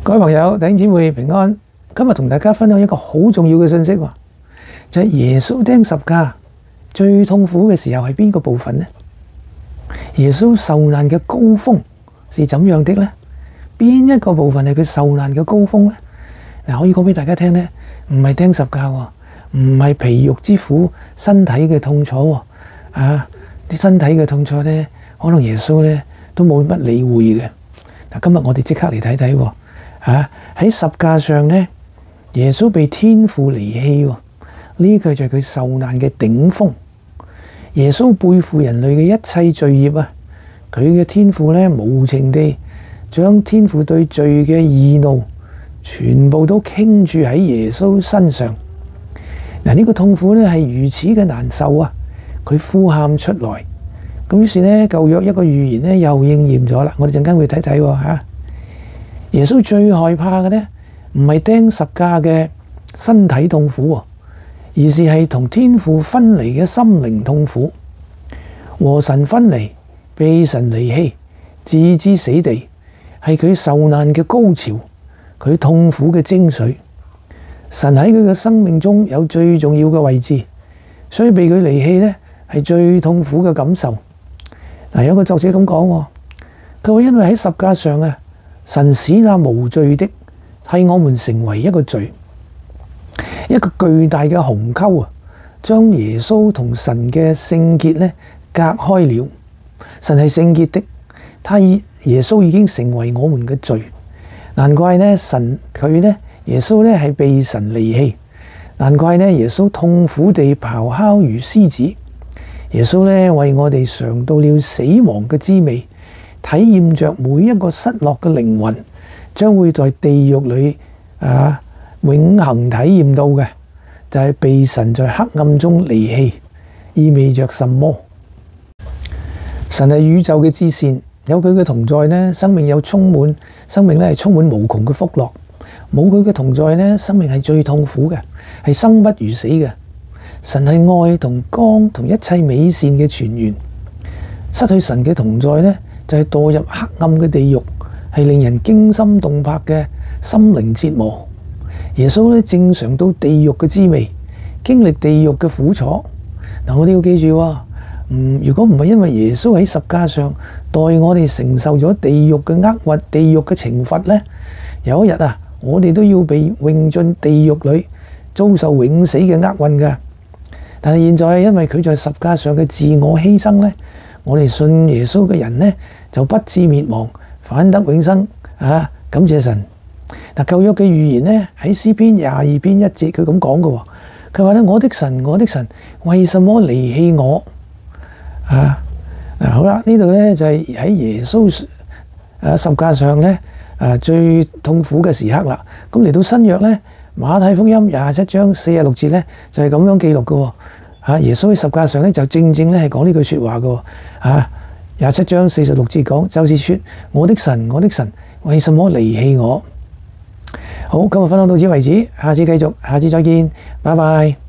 各位朋友、弟兄姊妹平安。今日同大家分享一個好重要嘅信息喎，就係耶穌釘十架最痛苦嘅時候係邊個部分呢？耶穌受難嘅高峰是怎樣的呢？邊一個部分係佢受難嘅高峰呢？嗱，可以講俾大家聽呢，唔係釘十架喎，唔係皮肉之苦，身體嘅痛楚喎。啲身體嘅痛楚呢，可能耶穌呢都冇乜理會嘅。嗱，今日我哋即刻嚟睇睇喎。喺十架上呢，耶穌被天父離棄喎，呢個就係佢受難嘅頂峰。耶穌背負人類嘅一切罪孽啊，佢嘅天父呢無情地將天父對罪嘅義怒全部都傾注喺耶穌身上。嗱，呢個痛苦呢係如此嘅難受啊！佢呼喊出來，咁於是呢舊約一個預言呢又應驗咗啦。我哋陣間會睇睇喎。耶穌最害怕嘅呢，唔係釘十架嘅身體痛苦，而係同天父分離嘅心靈痛苦。和神分離，被神離棄，置之死地，係佢受難嘅高潮，佢痛苦嘅精髓。神喺佢嘅生命中有最重要嘅位置，所以被佢離棄呢，係最痛苦嘅感受。嗱，有個作者咁講，佢話因為喺十架上啊，神使那無罪的替我們成為一個罪，一個巨大嘅鴻溝啊，將耶穌同神嘅聖潔呢隔開了。神係聖潔的，替耶穌已經成為我們嘅罪。難怪呢，耶穌呢係被神離棄。難怪呢，耶穌痛苦地咆哮如獅子。耶穌呢為我哋嘗到了死亡嘅滋味。體驗着每一個失落嘅靈魂將會在地獄裏永恆體驗到嘅，就係被神在黑暗中離棄，意味着什麼？神係宇宙嘅至善，有佢嘅同在呢，生命係充滿無窮嘅福樂；冇佢嘅同在呢，生命係最痛苦嘅，係生不如死嘅。神係愛同光同一切美善嘅泉源，失去神嘅同在呢，就係墮入黑暗嘅地獄，係令人驚心動魄嘅心靈折磨。耶穌呢正嘗到地獄嘅滋味，經歷地獄嘅苦楚。嗱，我哋要記住如果唔係因為耶穌喺十架上代我哋承受咗地獄嘅厄運、地獄嘅懲罰呢，有一日我哋都要被永進地獄裏，遭受永死嘅厄運㗎。但係現在因為佢在十架上嘅自我犧牲呢，我哋信耶穌嘅人呢，就不致滅亡，反得永生。感謝神。嗱，舊約嘅預言呢，喺詩篇22篇1節佢咁講嘅，佢話咧：我的神，我的神，為什麼離棄我？好啦，呢度呢就係喺耶穌十架上呢最痛苦嘅時刻啦。咁嚟到新約呢，馬太福音27章46節呢，就係咁樣記錄嘅。耶穌喺十架上呢，就正正呢係講呢句説話嘅。27章46節講，就是說我的神，我的神，為什麼離棄我？好，今日分享到此為止，下次繼續，下次再見，拜拜。